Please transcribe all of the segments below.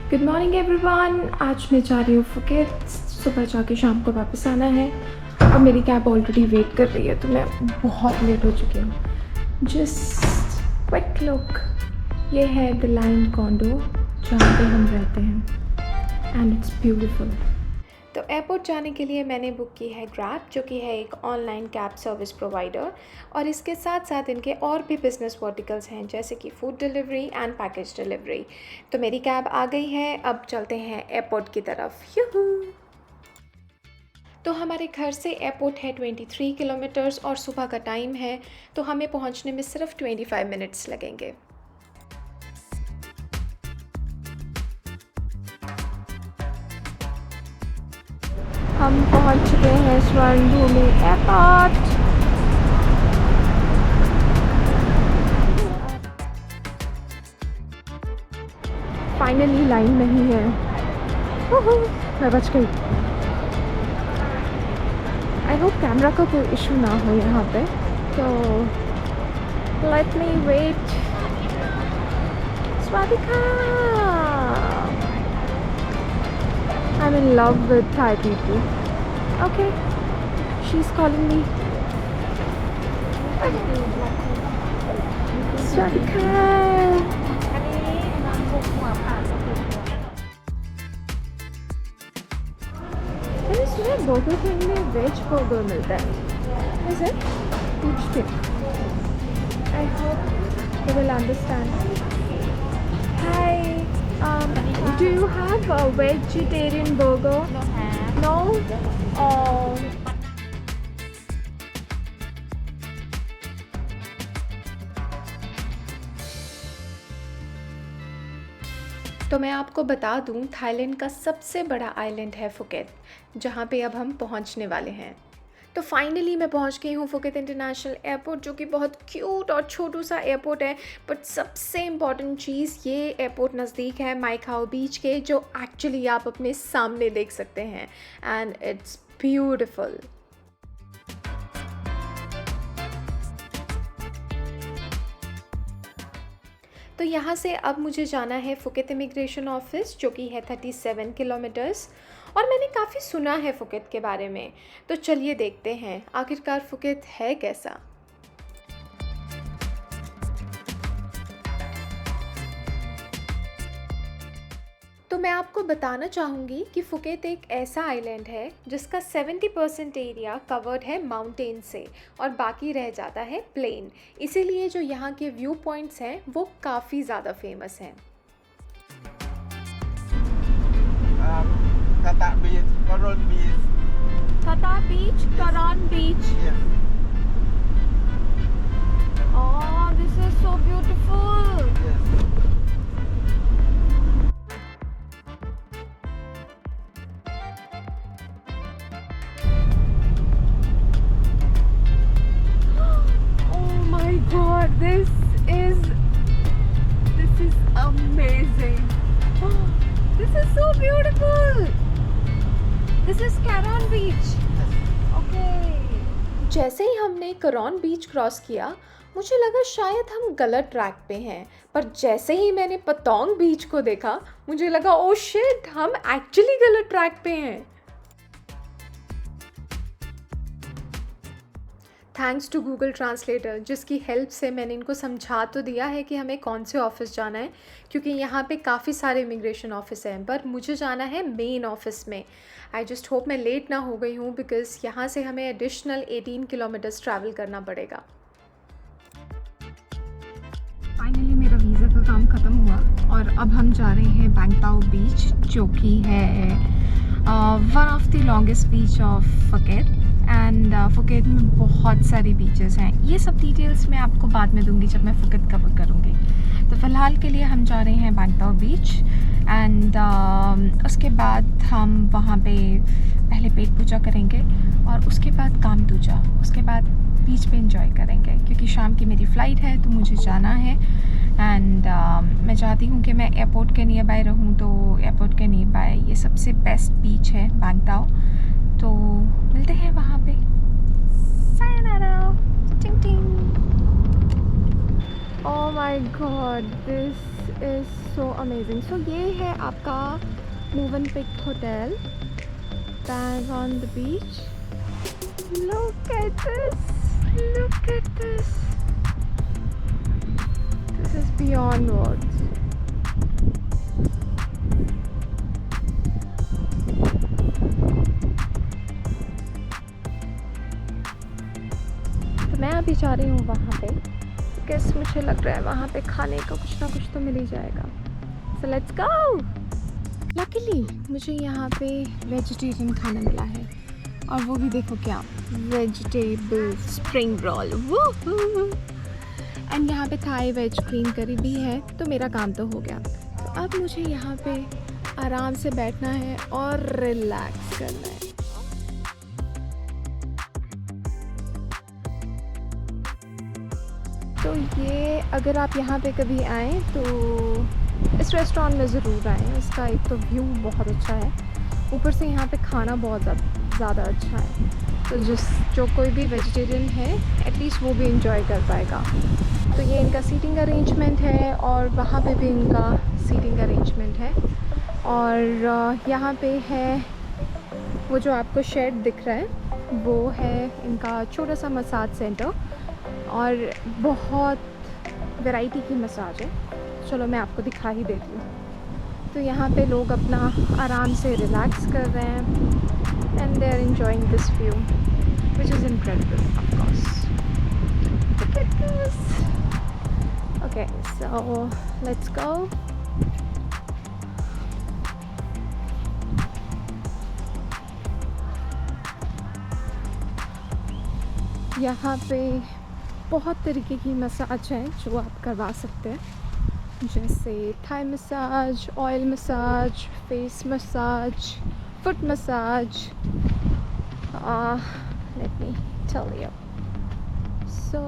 Good morning everyone. आज मैं जा रही हूँ फुकेत। सुबह जाके शाम को वापस आना है और मेरी कैब ऑलरेडी वेट कर रही है, तो मैं बहुत लेट हो चुकी हूँ। जस्ट क्विक लुक, ये है द लाइन कॉन्डो जहाँ पे हम रहते हैं एंड इट्स ब्यूटीफुल। तो एयरपोर्ट जाने के लिए मैंने बुक की है ग्रैब, जो कि है एक ऑनलाइन कैब सर्विस प्रोवाइडर, और इसके साथ साथ इनके और भी बिजनेस वर्टिकल्स हैं जैसे कि food delivery and package delivery. तो मेरी कैब आ गई है, अब चलते हैं एयरपोर्ट की तरफ। यूहू। तो हमारे घर से एयरपोर्ट है 23 किलोमीटर्स और सुबह का टाइम है, तो हमें पहुंचने में सिर्फ 25 मिनट्स लगेंगे। हम पहुंच चुके हैं स्वर्णभूमि एयरपोर्ट। फाइनली लाइन नहीं है, मैं बच गई। आई होप कैमरा का कोई इशू ना हो यहाँ पे, तो let me wait. Swadika, I'm in love with Thai people. Okay, she's calling me. Swadika. मैंने सुना बर्गर किंग में वेज बर्गर मिलता है। Is it? पूछते। I hope they will understand. Hi. Do you have a vegetarian burger? No? Oh. तो मैं आपको बता दूं, थाईलैंड का सबसे बड़ा आइलैंड है फुकेत, जहाँ पे अब हम पहुँचने वाले हैं। तो फाइनली मैं पहुंच गई हूँ फुकेत इंटरनेशनल एयरपोर्ट, जो कि बहुत क्यूट और छोटू सा एयरपोर्ट है। बट सबसे इम्पॉर्टेंट चीज़, ये एयरपोर्ट नज़दीक है माई खाओ बीच के, जो एक्चुअली आप अपने सामने देख सकते हैं एंड इट्स ब्यूटिफुल। तो यहाँ से अब मुझे जाना है फुकेत इमिग्रेशन ऑफिस, जो कि है 37 किलोमीटर्स, और मैंने काफ़ी सुना है फुकेत के बारे में। तो चलिए देखते हैं आखिरकार फुकेत है कैसा। तो मैं आपको बताना चाहूँगी कि फुकेत एक ऐसा आइलैंड है जिसका 70% एरिया कवर्ड है माउंटेन से और बाकी रह जाता है प्लेन। इसीलिए जो यहाँ के व्यू पॉइंट्स हैं वो काफ़ी ज़्यादा फेमस हैं। Tata Beach, Coron Beach. Tata Beach, Karan Beach. Yes. Oh, this is so beautiful. Yes. Oh my God, this is amazing. This is so beautiful. This is Karon Beach. Okay. जैसे ही हमने करौन बीच cross किया, मुझे लगा शायद हम गलत track पे हैं, पर जैसे ही मैंने पतोंग बीच को देखा, मुझे लगा ओ शिट, हम एक्चुअली गलत ट्रैक पे हैं। थैंक्स टू गूगल ट्रांसलेटर, जिसकी हेल्प से मैंने इनको समझा तो दिया है कि हमें कौन से ऑफ़िस जाना है, क्योंकि यहाँ पे काफ़ी सारे इमिग्रेशन ऑफिस हैं, पर मुझे जाना है मेन ऑफिस में। आई जस्ट होप मैं लेट ना हो गई हूँ, बिकॉज़ यहाँ से हमें एडिशनल 18 किलोमीटर्स ट्रैवल करना पड़ेगा। फाइनली मेरा वीज़ा का काम ख़त्म हुआ और अब हम जा रहे हैं बैंगताओ बीच, जो कि है one of the longest beach of Phuket. And Phuket में बहुत सारी बीचेस हैं। ये सब डिटेल्स मैं आपको बाद में दूंगी जब मैं फुकेत कवर करूँगी। तो फ़िलहाल के लिए हम जा रहे हैं बैंगताओ बीच एंड उसके बाद हम वहाँ पे पहले पेट पूजा करेंगे और उसके बाद काम दूजा, उसके बाद बीच पे एंजॉय करेंगे, क्योंकि शाम की मेरी फ़्लाइट है तो मुझे जाना है। एंड मैं चाहती हूँ कि मैं एयरपोर्ट के नियर बाय रहूँ, तो एयरपोर्ट के नियर बाय ये सबसे बेस्ट बीच है बैंगताओ। तो मिलते हैं वहाँ पे। sayonara, टिंग टिंग। Oh my God, this is so amazing. So ये है आपका Movenpick hotel, Bang on the beach. Look at this. Look at this. This is beyond words. तो मैं अभी जा रही हूँ वहाँ पे, बिकॉज मुझे लग रहा है वहाँ पे खाने का कुछ ना कुछ तो मिल ही जाएगा. सो लेट्स गो. लकीली मुझे यहाँ पे वेजिटेरियन खाना मिला है, और वो भी देखो क्या, वेजिटेबल स्प्रिंग रोल. एंड यहाँ पे थाई वेज ग्रीन करी भी है. तो मेरा काम तो हो गया. तो अब मुझे यहाँ पे आराम से बैठना है और रिलैक्स करना है. तो ये अगर आप यहाँ पे कभी आएँ तो इस रेस्टोरेंट में ज़रूर आएँ. इसका एक तो व्यू बहुत अच्छा है, ऊपर से यहाँ पे खाना बहुत ज़्यादा अच्छा है. तो जो कोई भी वेजिटेरियन है एटलीस्ट वो भी इंजॉय कर पाएगा. तो ये इनका सीटिंग अरेंजमेंट है, और वहाँ पे भी इनका सीटिंग अरेंजमेंट है. और यहाँ पे है वो जो आपको शेड दिख रहा है, वो है इनका छोटा सा मसाज सेंटर, और बहुत वैरायटी की मसाज है. चलो मैं आपको दिखा ही देती हूँ. तो यहाँ पे लोग अपना आराम से रिलैक्स कर रहे हैं, and they are enjoying this view which is incredible of course. Look at this. Okay, so let's go. यहाँ पे बहुत तरीके की मसाज है जो आप करवा सकते हैं, जैसे Thai massage, oil massage, face massage, foot massage. Let me tell you. So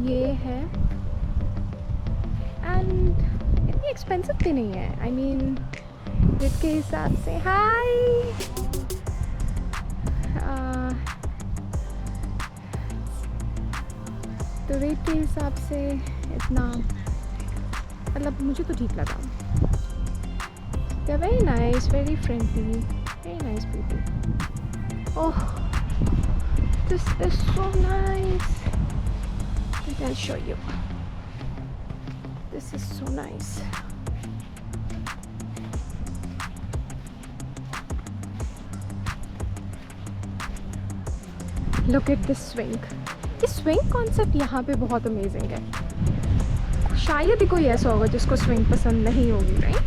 ये है, एंड इतनी एक्सपेंसिव भी नहीं है. आई मीन रेट के हिसाब से. हाय. तो रेट के हिसाब से इतना, मतलब मुझे तो ठीक लगा. They are very nice, very friendly, very nice people. Oh, this is so nice. Let me show you. This is so nice. Look at this swing. ये स्विंग कॉन्सेप्ट यहाँ पे बहुत अमेजिंग है. शायद ही कोई ऐसा होगा जिसको स्विंग पसंद नहीं होगी, राइट?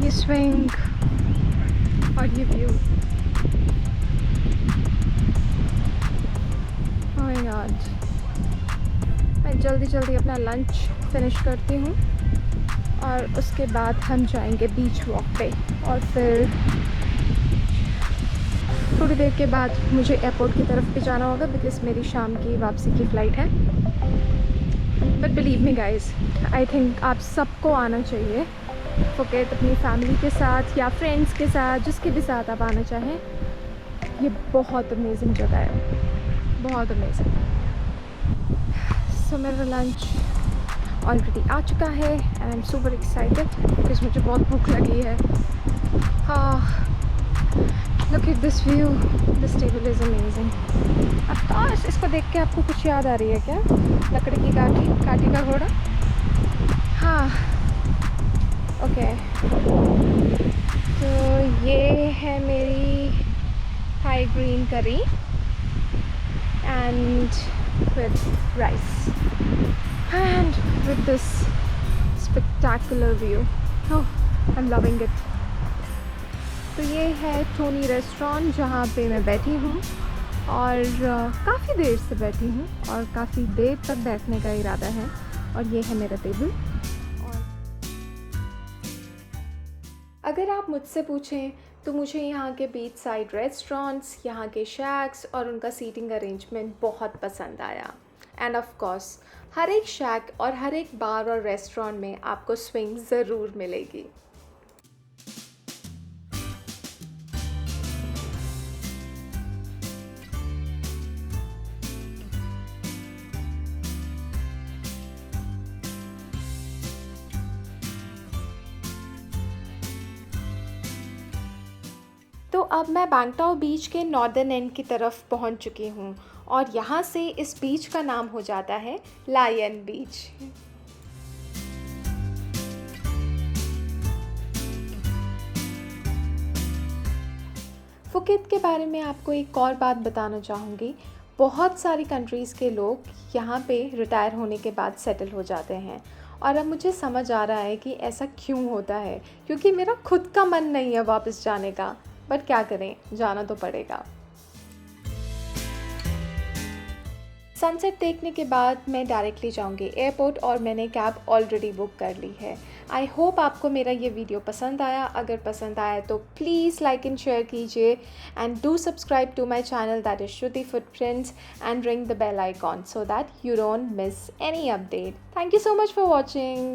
ये स्विंग और ये व्यू. Oh my God. मैं जल्दी अपना लंच फिनिश करती हूँ, और उसके बाद हम जाएंगे बीच वॉक पे. और फिर थोड़ी देर के बाद मुझे एयरपोर्ट की तरफ भी जाना होगा, बिकॉज मेरी शाम की वापसी की फ़्लाइट है. But believe me guys, I think आप सबको आना चाहिए. फुकेत अपनी फैमिली के साथ या फ्रेंड्स के साथ, जिसके भी साथ आप आना चाहें. ये बहुत अमेजिंग जगह है, बहुत अमेजिंग. सो मेरा लंच ऑलरेडी आ चुका है, and I am super excited because मुझे बहुत भूख लगी है. हाँ, Look at this view. This table is amazing. Of course, इसको देख के आपको कुछ याद आ रही है क्या? लकड़ी की काठी का घोड़ा. हाँ, ओके. तो ये है मेरी Thai green curry and with rice and with this spectacular view. Oh, I'm loving it. तो ये है टोनी रेस्टोरेंट जहाँ पे मैं बैठी हूँ, और काफ़ी देर से बैठी हूँ, और काफ़ी देर तक बैठने का इरादा है. और ये है मेरा टेबल. और अगर आप मुझसे पूछें तो मुझे यहाँ के बीच साइड रेस्टोरेंट्स, यहाँ के शैक्स और उनका सीटिंग अरेंजमेंट बहुत पसंद आया. एंड ऑफ कोर्स हर एक शैक और हर एक बार और रेस्टोरेंट में आपको स्विंग ज़रूर मिलेगी. तो अब मैं बैंगटाओ बीच के नॉर्दर्न एंड की तरफ पहुंच चुकी हूं और यहाँ से इस बीच का नाम हो जाता है लायन बीच। फुकेत के बारे में आपको एक और बात बताना चाहूँगी। बहुत सारी कंट्रीज़ के लोग यहाँ पे रिटायर होने के बाद सेटल हो जाते हैं और अब मुझे समझ आ रहा है कि ऐसा क्यों होता है, क्योंकि मेरा खुद का मन नहीं है वापस जाने का, बट क्या करें, जाना तो पड़ेगा। सनसेट देखने के बाद मैं डायरेक्टली जाऊंगी एयरपोर्ट और मैंने कैब ऑलरेडी बुक कर ली है। आई होप आपको मेरा ये वीडियो पसंद आया। अगर पसंद आया तो प्लीज़ लाइक एंड शेयर कीजिए and do subscribe to my channel that is Shruti footprints and ring the bell icon so that you don't miss any update. Thank you so much for watching.